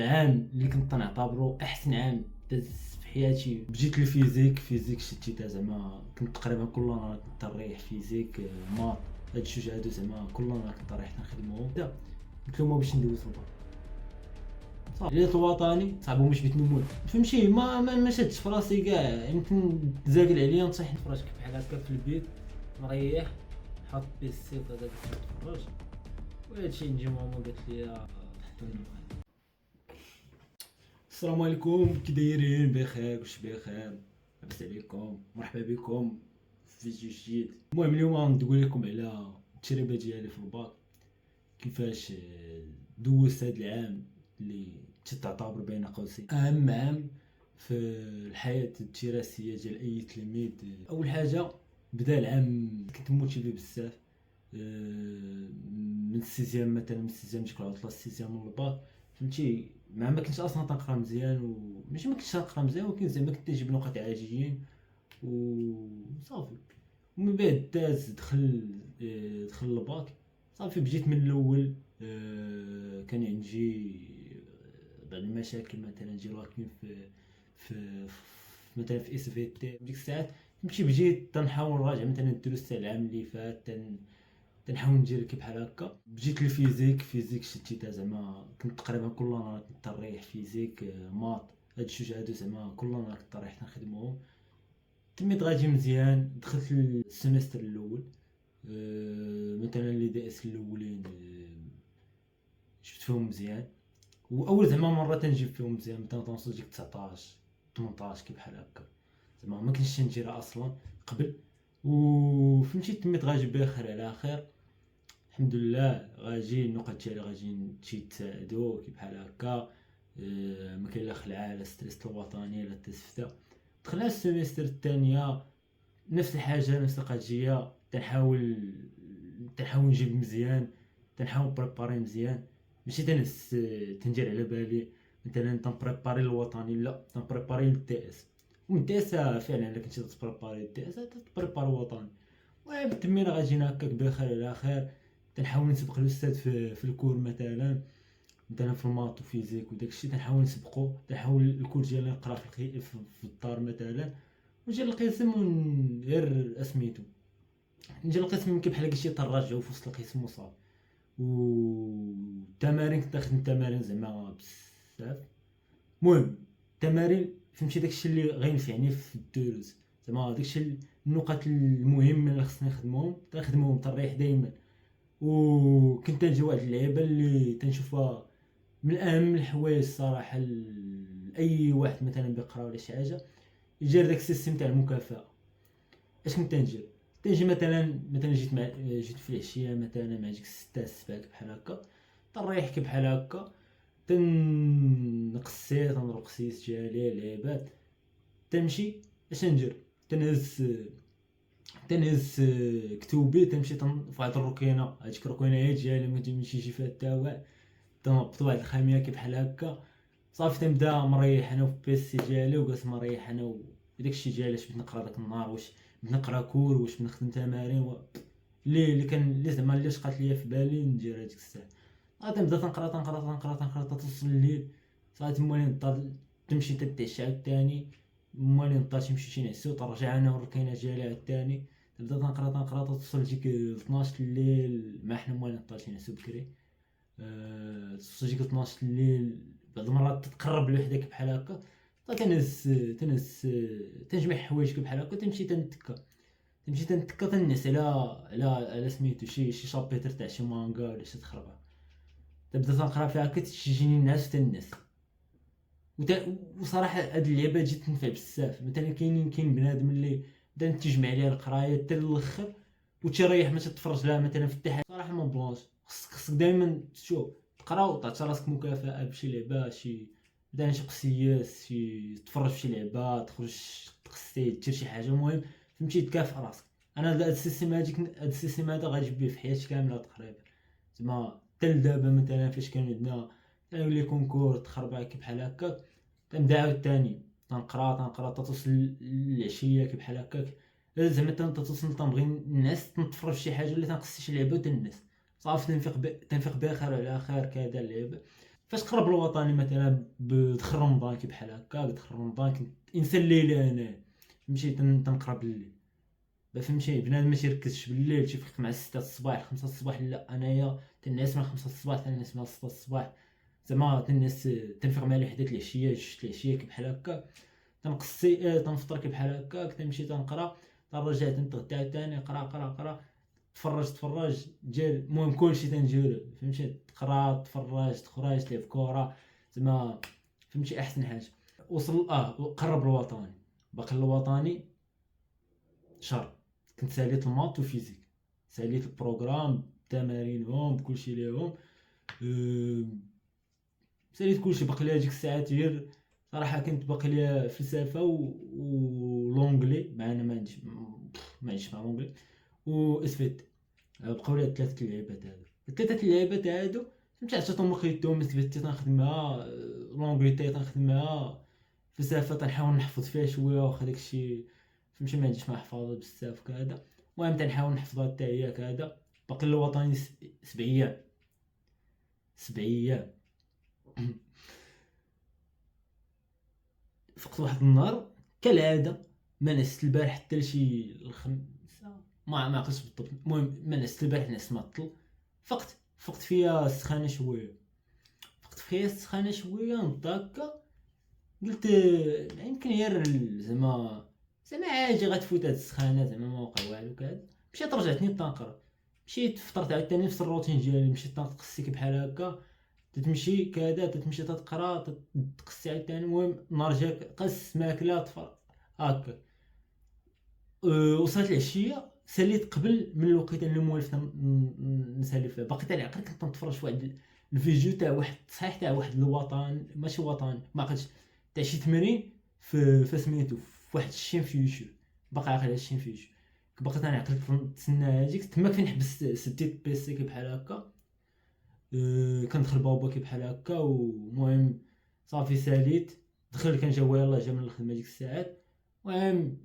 العام اللي كنت نعتبره احسن عام داز في حياتي. بديت الفيزيك شتيتها زعما كنت تقريبا كل نهار كنت نريح فيزيك مات. هاد الجوج هادو زعما كل نهار كنت رايح نخدمهم. قلت لهم باش ندوز الباك صافي. الرياض الوطني صعب ومش بغيت نموت فهمتي. ما شدتش في راسي كاع. يمكن تزاقل عليا نطيح نفرج بحال هكا في البيت نريح حاط بيسي وكذا نتفرج. وهادشي نجي ماما قالت لي تحطوني. السلام عليكم، كي دايرين؟ بخير؟ كلشي بخير؟ لاباس عليكم؟ مرحبا بكم في فيديو جديد. المهم اليوم غندوي لكم على التجربه ديالي في الباك، كيفاش دوزت هاد العام اللي تعتبر بين قوسين اهم عام في الحياه الدراسيه ديال اي تلميذ. اول حاجه بدا العام كنت موتيفي بزاف من السيزيام مثلا، من السيزيام ديك العطله السيزيام من الباك فهمتي. مع ما كنتش اصلا تنقرا مزيان وماشي ما كنتش تنقرا مزيان، ولكن زعما كنت نجيب نقاط عاجيين وصافي. ومن بعد دخل الباك صافي. بديت من الاول كان عندي بعض المشاكل مثلا ديال راكين في مثلا في اس في تي ديك الساعات فهمتي. بديت تنحاول نراجع مثلا الدروس تاع العام اللي فات تنحاول ندير كي بحال هكا. بديت الفيزيك شتيتها زعما كنت تقريبا كل نهار كنت نريح فيزيك مات. هاد الجوج هادو زعما كل نهار كنت رايح نخدمهم. تميت غادي مزيان. دخلت السيمستر الاول مثلا اللي دي اس الاولين جبت فيهم مزيان. واول زعما مره تنجيب فيهم مزيان مثلا تنوصل ديك 19 18 كي بحال هكا. زعما ما كنتش نديرها اصلا قبل. وفهمتي تميت غاجي بخير على خير الحمد لله. غاجي النقط ديالي غاجي تساعدو كي بحال هكا. ما كاين لا خلعه لا ستريس الوطني لا التسفته. دخلنا السيمستر الثانيه نفس الحاجه نفس القضيه. تنحاول نجيب مزيان، تنحاول بريباري مزيان. ماشي تندير على بالي مثلا تنبريباري الوطني، لا تنبريباري للتي اس. ومن التي اس فعلا الا كنتي تبريباري التي اس تبريباري الوطني. المهم تمينا غاديين هكاك بخير على خير. تنحاول نسبق الاستاذ في الكور مثلا في الماط وفيزيك وداكشي. تنحاول نسبقو، تنحاول الكور ديالنا نقرا في الدار مثلا. ونجي للقسم غير اسميتو نجي للقسم كي بحال قلتي تنراجعو في وسط القسم وصافي. والتمارين كنت نخدم تمارين زعما بزاف. المهم التمارين فهمتي داكشي اللي غينفعني في الدروس. زعما داكشي النقط المهمه اللي خصني نخدمهم تنريح دائما. وكنت نجي واحد اللعيبه اللي تنشوفها من اهم الحوايج الصراحه لاي واحد مثلا بيقرا ولا شي حاجه، يجير داك السيستم تاع المكافاه. اش كنت ندير؟ تنجي مثلا جيت في العشيه مثلا مع ديك 6 7 بحال هكا تنريح كي بحال هكا. تنضرب قسيس ديالي لعيبات. تنمشي اش ندير؟ تنهز كتوبي تنمشي فواحد الركينه. هاديك الركينه هي ديالي ما تمشيش فيها حتى واحد. تنهبط واحد الخاميه كي بحال هكا صافي. تنبدا مريح انا في بيسي ديالي وجالس مريح انا وداكشي ديالي. اش بغيت نقرا داك النهار، واش بغيت نقرا كور، واش بغيت نخدم تمارين اللي كان اللي زعما اللي شقات ليا في بالي ندير هذيك الساعه. تنبدا تنقرا توصل الليل صافي. تمالي نضطر تمشي تتعشى عاوتاني. مالي نضطر تمشي نعسو ترجع انا والركينه ديالي عاوتاني. تبدا تنقرا توصل ديك 12 الليل. ما حنا مالي نضطر نعسو بكري. توصل ديك 12 الليل. بعض المرات تقرب لوحدك بحال هكا. تنهز تنجمع حوايجك بحال هكا. تمشي تنتكا تنعس على سميتو شي شابيتر تاع شي مانغا ولا شي تخربق. تبدا تنقرا فيها هكا تجيني الناس وتنعس. وصراحه هاد اللعبه جات تنفع بزاف. مثلا كاين بنادم اللي بدا تجمع عليها القرايه حتى الاخر وتريح ما تتفرج لها مثلا في التحت. صراحه ما بلانش. خصك دائما تشوف تقرا وتعطي راسك مكافاه بشي لعبه، شي مثلا شي قصياس، شي تفرج في شي لعبه، تخرج تقصي دير شي حاجه. المهم فهمتي تكافئ راسك. انا هاد السيستم هذا غاجيب بيه في حياتي كامله تقريبا. زعما حتى لدابا مثلا فاش كان عندنا لي كونكور تخربق كي بحال هكاك تنبدا عاوتاني تنقرا توصل العشيه كي بحال هكاك. زعما توصل تنبغي نعس نتفرج في شي حاجه اللي تنقصي شي لعبه وتنعس صافي. تنفيق بخير على خير كذا اللعبه. فاش قرب الوطني مثلا بدخل رمضان كي بحال هكا، دخل رمضان كنت انسان ليلي انا، فهمتي تنقرا بالليل. فهمتي بنادم ما تيركزش بالليل تيفيق مع 6 الصباح 5 الصباح، لا انايا تنعس من 5 الصباح تنعس من 6 الصباح، زعما تنعس تنفيق مع الوحدات العشيه 6 العشيه كي بحال هكا، تنقصي تنفطر كي بحال هكاك، تنمشي تنقرا، تنرجع تنتغدى عاوتاني قرا تفرج ديال المهم كلشي تنجرب، فهمتي تقرا تفرج تخرج تلعب كره، زعما فهمتي احسن حاجه. وصل قرب الوطني، باقي الوطني شهر، كنت ساليت المات وفيزيك، ساليت البروغرام بتمارينهم بكلشي ليهم، أه ساليت كلشي، باقي لي هاديك الساعات غير صراحه كنت باقي لي فلسفه لونجلي، مع انا ما عنديش مع لونجلي و اسفيت، بقاو لي ثلاثه اللعيبات هادو فهمتي، عطيتهم وقيتهم، اسفيتي تنخدمها، لونجلي تنخدمها، فلسفه تنحاول نحفظ فيها شويه واخا داكشي فهمتي ما عنديش مع حفاظه بزاف كذا، المهم تنحاول نحفظها حتى هي كذا. باقي الوطني 7 ايام 7 ايام. فقت واحد النهار كالعاده ما نعست البارح حتى لشي الخمسة، ما عقلتش بالضبط، المهم ما نعست البارح، نعست معطل، فقت فيها السخانه شويه، نض هكا، قلت يمكن غير زعما عادي غتفوت هاد السخانه، زعما ما وقع والو كذا. مشيت رجعتني تنقرا، مشيت فطرت عاوتاني نفس الروتين ديالي، مشيت تنقصيك بحال هكا، تتمشي كذا تتمشي تتقرا تقصي عاوتاني، المهم نهار جاك قص ماكله تفرق هكا. وصلت العشيه ساليت قبل من الوقيته اللي موالف نسالي فيها، باقي تاع العقل كنت نتفرج في واحد الفيديو تاع واحد صحيح تاع واحد الوطن ماشي وطن ما عقلتش، تاع شي تمرين في سميتو في واحد الشين في يوتيوب، باقي عاقل على الشين في يوتيوب، باقي تنعقل نتسنى هاديك تما فين حبست، سديت بيسي كي بحال هكا، كندخل بابا كي بحال هكا، ومهم صافي ساليت، دخل كان جا يلاه جا من الخدمه ديك الساعات، المهم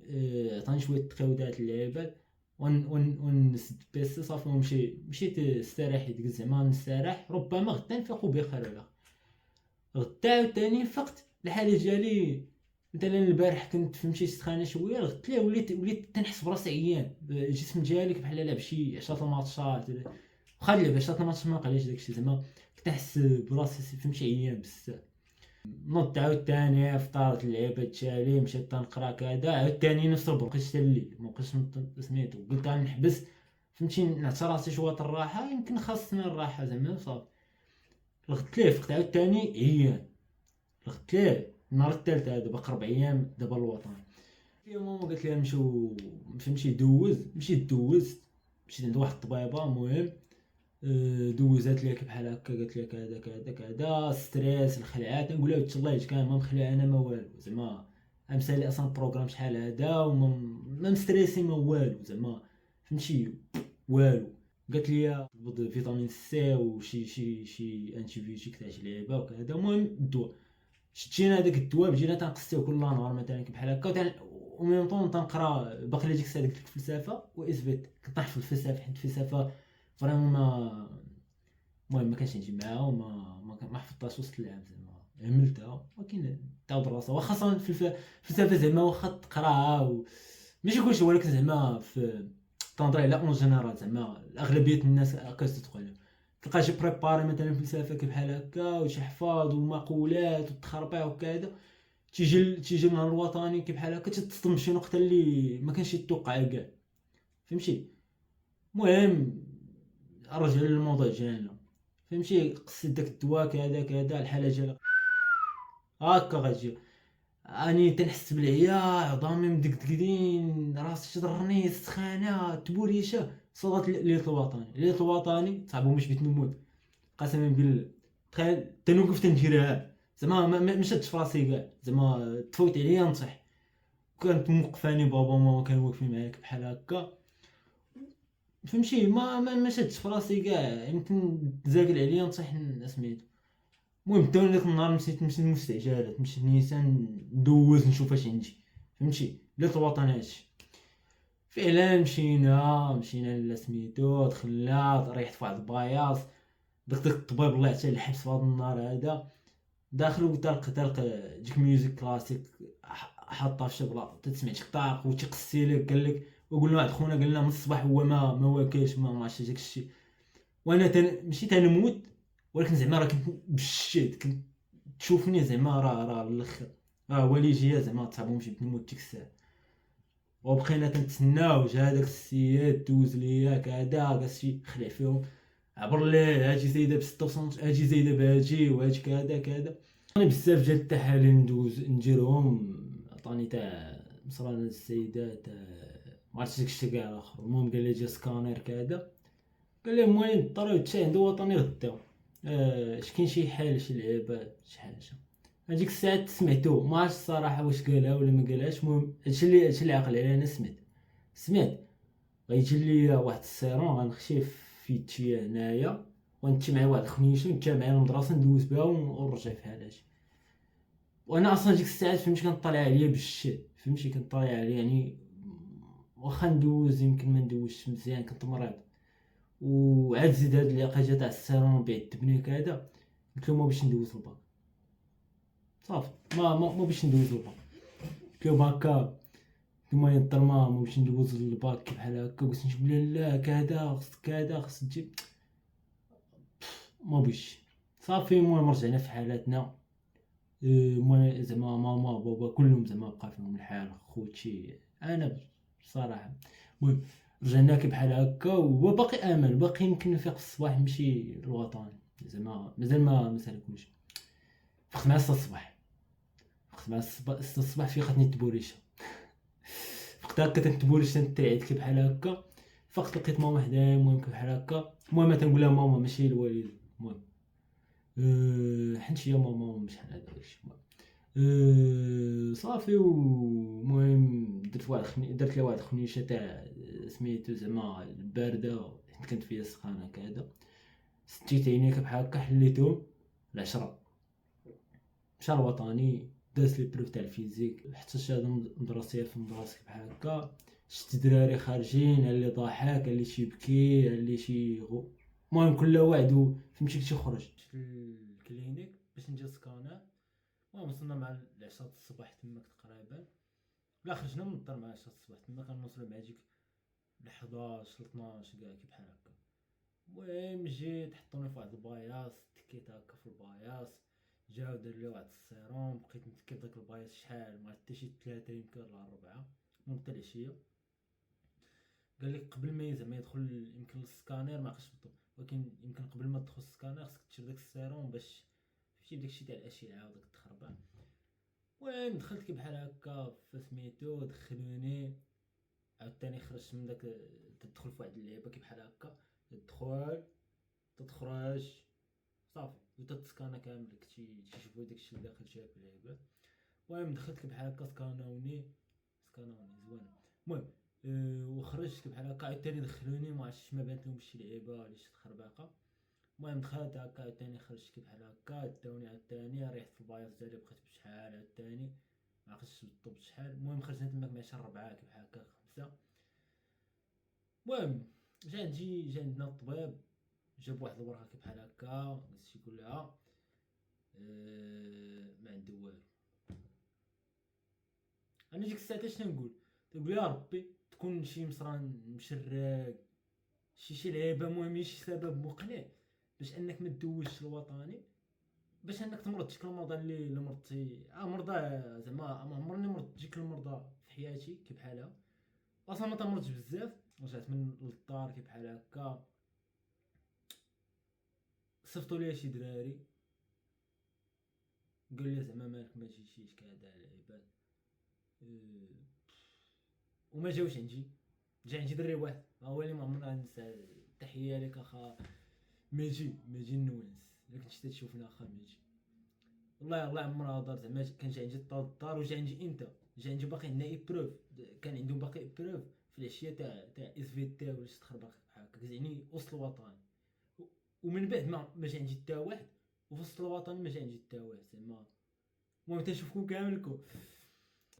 عطاني شويه تقاودات اللعيبات ونسد بيسي صافي، مشيت استراحيت، قلت زعما نستراح ربما غدا نفيقو بخير ولا غدا عاوتاني فقت الحاله ديالي، مثلا البارح كنت فهمتي سخانه شويه، غدت ليه وليت تنحس براسي عيان، الجسم ديالي بحال لعب شي 10 ماتشات، واخا لعب 10 ماتشات ما وقعليش داكشي، زعما كنت نحس براسي فهمتي عيان بزاف. نوض عاوتاني فطرت اللعيبات تشالي، مشيت تنقرا كذا، عاوتاني نفس البرقيت حتى الليل مابقيتش سميتو، قلت غنحبس فهمتي نعطي راسي شويه الراحه، يمكن خاصني الراحه زعما صافي. لغت ليه فقت عاوتاني عيان، لغت ليه النهار الثالث هذا باقي 4 ايام دابا الوطن، يا ماما قالت لي نمشيو فهمتي دوزت مشيت عند واحد الطبيبه، المهم دوزات ليك بحال هكا، قالت لي كذا كذا كذا ستريس الخلعات، نقول لها الله يجكان ما مخلع انا ما والو، زعما مسالي اصلا البروغرام شحال هذا وما ما مستريسي ما والو، زعما فهمتي والو. قالت لي تبض فيتامين سي وشي انتي فيتيك تاع شي لعيبه وكذا، المهم الدواء شتينا هذاك الدواء بجينا تنقصيو كل نهار مثلا بحال هكا، وميم طون تنقرا باقي لي ديك الساعه قلت لك الفلسفه واثبت، كنت نحفظ الفلسفه حيت الفلسفه فريمون المهم ما كانش نجي معاها، وما حفظتهاش وسط العام، زعما عملتها ولكن تعاود راسها، واخا صافي في الفلسفه زعما واخا تقراها ماشي كلشي، ولكن زعما في تنظر على اون جينيرال، زعما اغلبيه الناس هكا تدخل تلقى شي بريباري مثلا فلسفه كي بحال هكا وشي حفاظ ومقولات وتخربيع وكذا، تيجي النهار الوطني كي بحال هكا تتصدم بشي نقطه اللي ما كانش يتوقع كاع، فهمتي. المهم ارجع للموضوع ديالنا، فهمتي قصيت داك الدواء كذا الحاله ديالها هكا غتجي، اني تنحس بالعيا، عظامي مدقدقين، راسي تضرني، السخانه، تبوريشه، صدات ليله الوطني صاحبو مش بيت نموت قسما بالله، تخيل تنوقف تنجريها، زعما ما شدتش في راسي كاع، زعما تفوت عليا نصح، كانت موقفاني بابا وماما كانوا واقفين معاك بحال هكا، فهمتي ما شدتش في راسي كاع، يمكن تزاكل عليا نصح سميتو. المهم تا داك النهار مشيت للمستعجلات، مشيت نيسان ندوز نشوف اش عندي، فهمتي ليله الوطن هادشي، فعلا مشينا لا سميتو، دخلنا ريحت في واحد الباياص، داك الطبيب الله يعطيه الحبس في هذا النهار هذا، داخل وتلق ديك ميوزيك كلاسيك حاطها في شي بلاصه، تسمع طاق وتيقسي لك، قال لك وقول له واحد خونا قال لنا من الصباح هو ما واكلش ما عرفتش داك الشيء. وانا ماشي تنموت، ولكن زعما راه كنت بالشيت، كنت تشوفني زعما راه الاخر، راه ولي جيه زعما تصاحبو مشيت نموت ديك الساعه. وبقينا تنتسناو جا داك السيد دوز ليا كدا داكشي خلع فيهم، عبر ليه هاجي زايده ب 6 هاجي زايده بهاجي وهاجي كذا. عطاني بزاف ديال التحاليل نديرهم، عطاني تاع مصران السيدات ما عرفتش داكشي كاع الاخر. المهم قال لي جا سكانير كذا، قال لي المهم الضروري حتى عنده وطني غداو اش كاين شي حال شي لعيبه شي حاجه. هذيك الساعه سمعتو ما عرفتش الصراحه واش قالها ولا ما قالهاش. المهم هادشي اللي عقل عليه انا سمعت غيجي لي واحد السيرون غنخشيه في يدي هنايا، ونمشي معايا واحد الخميشه ونتا معايا للمدرسه ندوز بها ونرجع فحال هادشي. وانا اصلا ديك الساعات فهمتي كنطلع عليا بالشيء، فهمتي كنطلع عليا يعني واخا ندوز يمكن ما ندوزش مزيان كنت مريض. وعاد زيد هاد اللقطه تاع السيرون بيعذبني كذا، قلت له ما باش ندوز الباك صافي، ما باش ندوز الباك. قلت له هكا كيما يضر ما باش ندوز الباك بحال هكا. قلت نجيب لا كذا خصك كذا خصك تجيب ما بغيتش صافي. المهم رجعنا في حالاتنا، المهم زعما ماما بابا كلهم زعما بقى فيهم الحال، خوتي انا بصراحه. المهم رجعنا كي بحال هكا وباقي امل، باقي يمكن نفيق في الصباح نمشي للوطن زعما مازال ما سالكوش. فقت مع 6 الصباح، فقت مع 6 الصباح فيقتني التبوريشه. فقت هكا تنتبوريش تنترعد كي بحال هكا. فقت لقيت ماما حدايا المهم كي بحال هكا. المهم تنقول لها ماما ماشي الوالد. المهم حنت هي ماما مش حنا داكشي. صافي. المهم درت لها واحد الخنيشه تاع سميتو زعما البارده حيت كانت فيها سخانه كذا. سديت عينيك بحال هكا حليتهم العشرة، مشى الوطني داز لي بروف تاع الفيزيك حتى الشهاده مدرسيه في المدرسه بحال هكا. شفت دراري خارجين، اللي ضاحك اللي تيبكي اللي المهم كل واحد فهمتي كي تيخرج في الكلينيك باش ندير سكانر. المهم وصلنا مع العشرة الصباح تماك تقريبا، لا خرجنا من الدار مع 10 الصباح تما كنوصلو مع ديك ل 11 ل 12 كاع كي بحال هكا. المهم جيت حطوني في واحد الباياص، تكيت هكا في الباياص، جاو دار لي واحد السيروم، بقيت نتكي في داك الباياص شحال ما حتى شي 3 يمكن ولا 4. المهم حتى العشيه قال لك قبل ما زعما يدخل يمكن للسكانير ما عرفتش بالضبط، ولكن يمكن قبل ما تدخل للسكانير خصك تشرب داك السيروم باش فهمتي داكشي تاع الاشعه وداك التخربان. المهم دخلت كي بحال هكا فسميتو دخلوني، عاوتاني خرجت من داك تدخل في واحد اللعبه كي بحال هكا، تدخل تتخرج صافي وتتسكانا كامل تيشوفو داكشي اللي داخل جاك في اللعبه. المهم دخلت كي بحال هكا سكاناوني زوين. المهم وخرجت كي بحال هكا عاوتاني دخلوني ما عرفتش ما بانت لهم شي لعيبه ولا شي تخربيقه. المهم دخلت هكا عاوتاني خرجت كي بحال هكا داوني عاوتاني ريحت في البايص ديالي بقيت بشحال عاوتاني ما عرفتش بالضبط شحال. المهم خرجنا تماك مع شي 4 كي بحال هكا 5. المهم جا عندنا الطبيب جاب واحد الورقه كي بحال هكا داكشي كلها ما عنده والو. انا ديك الساعه اش تنقول يا ربي تكون شي مصران مشراك شي لعيبه، المهم شي سبب مقنع باش انك ما تدوزش الوطني، باش انك تمرض ديك المرضى اللي مرضتي مرضى زعما ما عمرني مرضت ديك المرضى في حياتي كي بحالها. اصلا ما تمرضتش بزاف. رجعت من للدار كي بحال هكا صيفطوا ليا شي دراري قال لي زعما مالك ما تجيش كذا العباد وما جاوش عندي. جا عندي دري واحد هو اللي ما عمرنا غنسى. تحيه لك اخا ماجي النونس، الا كنتي تشوفنا اخا ماجي والله عمرها دار زعما كان جا عندي الدار وجا عندي انت جا عندي باقي عندنا ايبروف، كان عندهم باقي ايبروف في العشيه تاع اس في تي ولا شي تخربق هكا كتعني وسط الوطني. ومن بعد ما جا عندي حتى واحد، وفي وسط الوطني ما جا عندي حتى واحد زعما. المهم تنشوفكم كاملكم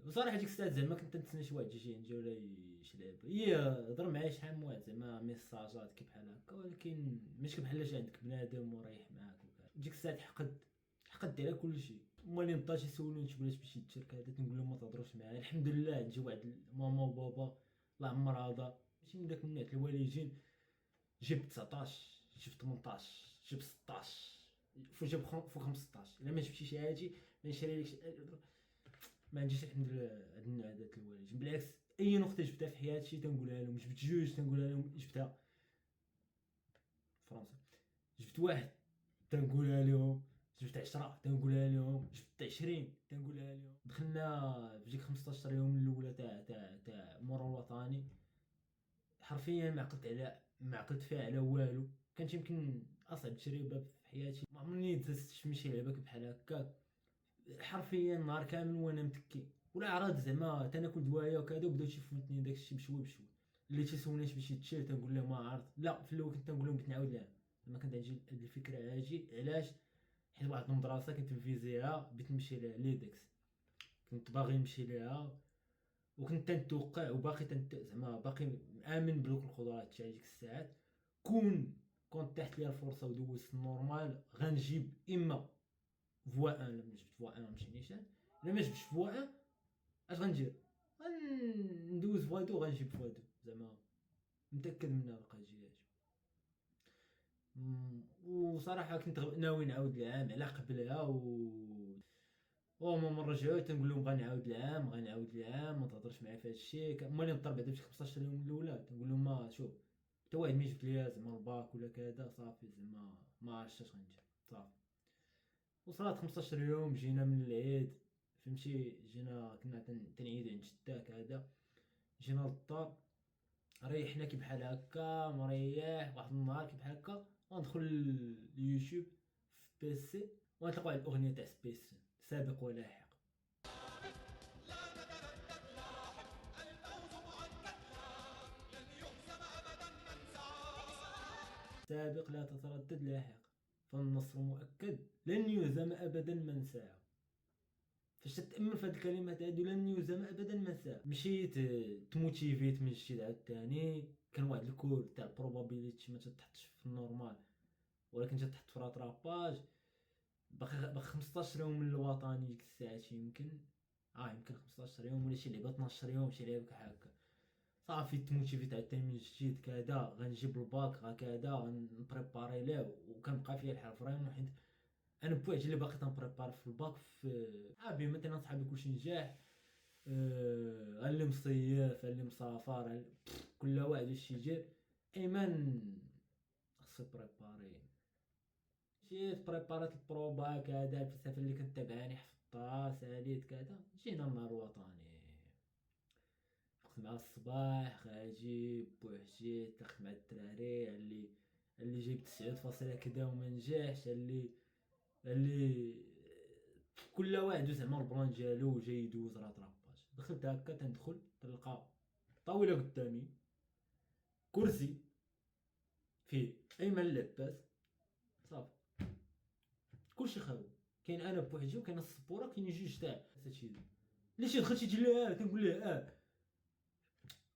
وصراحه ديك الساعه زعما كنت نتسنى شي واحد يجي عندي ولا يشلب هي هضر معايا شحال من واحد زعما ميساجات كي بحال هكا، ولكن ماشي بحال جا عندك بنادم وريح معاك وكذا. ديك الساعه حقدت على كلشي. مالي نبدا يسولوني اش بغيت باش يتشرك هذا، تنقول لهم ما تهضروش معايا. الحمد لله عندي واحد ماما وبابا الله عمر هذا ماشي من داك النوع الوالدين جيب 19 جيب 18 جيب 16 جيب فوق 15 الا ما جبتي شي حاجه ما نشري لك ما عنديش الحمد لله هاد النوع هذا الوالدين. بالعكس اي نقطه جبتها في حياتي تنقولها لهم. جبت جوج تنقولها لهم، جبتها فرنسا جبت واحد تنقولها لهم، جبت 10 تنقولها لهم، جبت 20 تنقولها لهم. دخلنا في ديك 15 يوم الاولى تاع المورا الوطني حرفيا ما عقلت فيها على والو. كانت يمكن اصعب تجربه في حياتي. ما عمرني دزت في شي لعبه بحال هكا. حرفيا نهار كامل وانا متكي ولا عرض زعما تناكل دوايه وكذا، وبداو تيفوتني داكشي بشوي بشوي. اللي تيسولنيش باش يتشير تنقول لهم ما عرفت. لا في الاول كنت تنقول لهم بغيت نعاود لها زعما كانت عندي هاد الفكره هاجي. علاش؟ حيت واحد المدرسه كنت نفيزيها بغيت نمشي لها ليدكس، كنت باغي نمشي ليها وكنت تنتوقع وباقي زعما باقي مآمن بدوك القدرات تاع ديك الساعات. كنت تحت ليا الفرصه ودوزت النورمال غنجيب اما فوا ان. لما جبت فوا ان نمشي نيشان، الا ما جبتش فوا ان اش غندير؟ غندوز فوا دو غنجيب فوا دو زعما متاكد منها بقى جيهاج. وصراحه كنت ناوي نعاود العام على قبلها وهما من رجعوا تنقول لهم غنعاود العام ما تهضرش معايا في هادشي. مالي نضطر بعدا فشي 15 يوم الاولى تنقول لهم ما شوف حتى واحد ما جبت ليا زعما الباك ولا كذا صافي زعما ما عرفتش اش غندير صافي. وصلات 15 يوم جينا من العيد فهمتي. جينا كنا تنعيدو عند جداك هذا. جينا للدار ريحنا كي بحال هكا مريح. واحد النهار كي بحال هكا غندخل اليوتيوب في بيسي وغنطلق واحد الاغنيه تاع سبيس سابق ولاحق. سابق لا تتردد لاحق فالنصر مؤكد لن يهزم ابدا من ساعه. فاش تتامل في هاد الكلمات هادو لن يهزم ابدا من ساعه مشيت تموتيفيت من جديد عاوتاني. كان واحد الكور تاع البروبابيليتي ما تتحطش في النورمال ولكن تتحط في راتراباج. باقي 15 يوم من الوطني ديك الساعات يمكن 15 يوم ولا شي لعبه 12 يوم شي لعبه هكا. صافي تموتيفيت عاوتاني من جديد كذا غنجيب الباك هكذا غنبريباري ليه. وكنبقى فيا الحال فريمون حيت انا بوحدي اللي باقي تنبريبار في الباك في صحابي مثلا صحابي كلشي نجاح. اللي مصيف اللي مسافر كل واحد واش يجير. ايمن خصو بريباري مشيت بريباريت البروبا كذا. الفلسفه اللي كنت تابعاني حفظتها ساليت كذا. جينا النهار الوطني فقت مع الصباح غاجي بوحدي تلاقيت مع الدراري اللي جايب 9 كذا وما نجحش اللي كل واحد زعما البلان ديالو جاي يدوز راتراباج. دخلت هكا تندخل تلقى طاوله قدامي كرسي فيه ايمن لاباس صافي كلشي خاوي. كاين انا بوحدي وكاين السبوره كاين جوج تاع هادشي اللي دخلتي تجي له تنقول له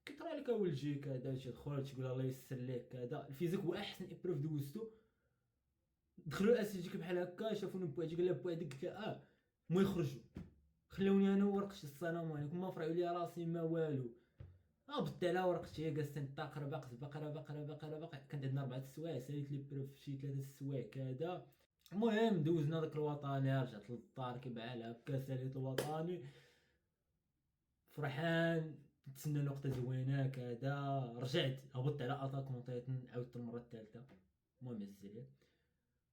كيطرى لك اولجي كذا تدخل تقول الله يسر لك كذا. الفيزيك هو احسن ابروف دوزتو. دخلوا الاسيتيك بحال هكا شافوني بوحدي قال بوحدي قلت له ما يخرجوا خلوني انا ورقتي السلام عليكم ما فرعوا لي راسي ما والو. هبطت على ورقتي هي جالسه بقرا كانت عندنا 4 السوايع ساليت لي بروف شي 3 السوايع كذا. المهم دوزنا داك الوطني رجعت للدار كي بحال هكا ساليت الوطني فرحان نتسنى نقطة زوينة كذا. رجعت هبطت على اتاكون تايتن عاودت المرة الثالثة. المهم الزليل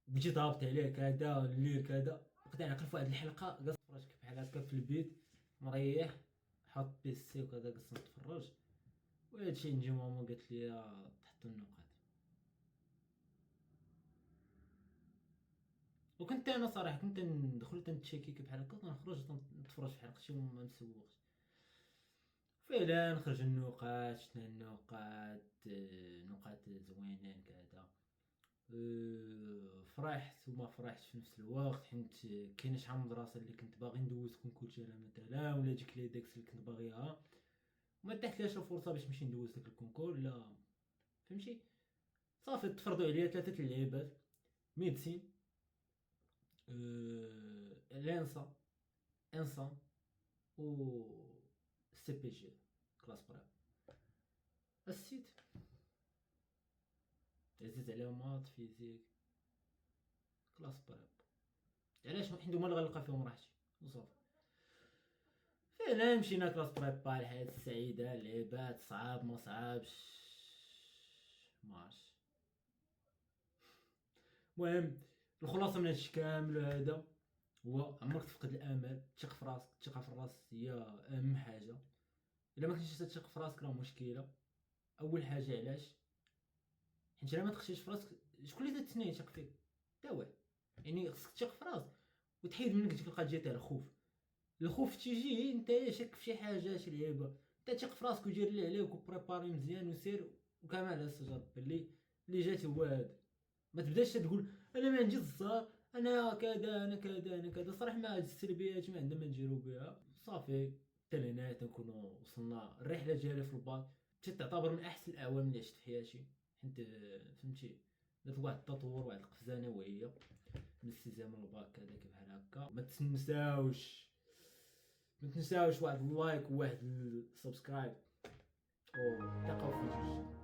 بديت هابط عليه كذا الليل كذا. بقيت نعقل في واحد الحلقة جالس نتفرج بحال هكا في البيت مريح حاط بيسي وكذا جالس نتفرج. وهادشي نجي ماما قالت لي تحطوا النقاط. وكنت انا صراحة كنت ندخل تنتشيكي بحال هكا تنخرج نتفرج في حلقتي وما مسوقش. فعلا خرج النقاط شفنا النقاط نقاط زوينين كذا. فرحت وما فرحتش في نفس الوقت، حيت كاينه شحال من مدرسه اللي كنت باغي ندوز كونكور تيرا مثلا، ولا ديك لي ديكس اللي كنت باغيها وما تحتلاش الفرصه باش نمشي ندوز داك الكونكور. لا فهمتي، صافي تفرضوا عليا ثلاثه اللعيبات: ميديسين، لانسا، انسان، و سي بي جي كلاس بريب. السيت عزيز عليهم مات فيزيك كلاس بريب. علاش؟ حيت هما اللي غنلقى فيهم راحتي وصافي. فعلا مشينا كلاس بريبا، الحياة السعيدة، اللعبات صعاب ما صعابش ما عرفتش. المهم الخلاصة من هادشي كامل هذا هو عمرك تفقد الامل، تثق في راسك، الثقة في الراس هي اهم حاجة. الا ما كنتيش تثق في راسك راه مشكلة. اول حاجة علاش؟ حيت الا ما تخشيش في راسك شكون اللي تتسنى يثق فيك؟ تا واحد. يعني خصك تثق في راسك وتحيد منك ديك القضيه تاع الخوف. الخوف تيجي انت شاك في شي حاجه شي لعيبه، انت ثق في راسك ودير اللي عليك وبريباري مزيان وسير وكامل على السجر اللي جات هو هذا. ما تبداش تقول انا ما عندي الزهر، انا كذا انا كذا انا كذا. صراحه ما هاد السلبيات ما عندنا ما نديرو بها صافي. حتى لهنا تنكونوا وصلنا الرحله ديالي في الباك، تعتبر من احسن الاعوام اللي عشت في حياتي. حيت فهمتي درت واحد التطور واحد القفزه نوعيه من السيزيام للباك هذاك بحال هكا. ما تنساوش واحد اللايك وواحد السبسكرايب، او تلقاو في فيديو جديد.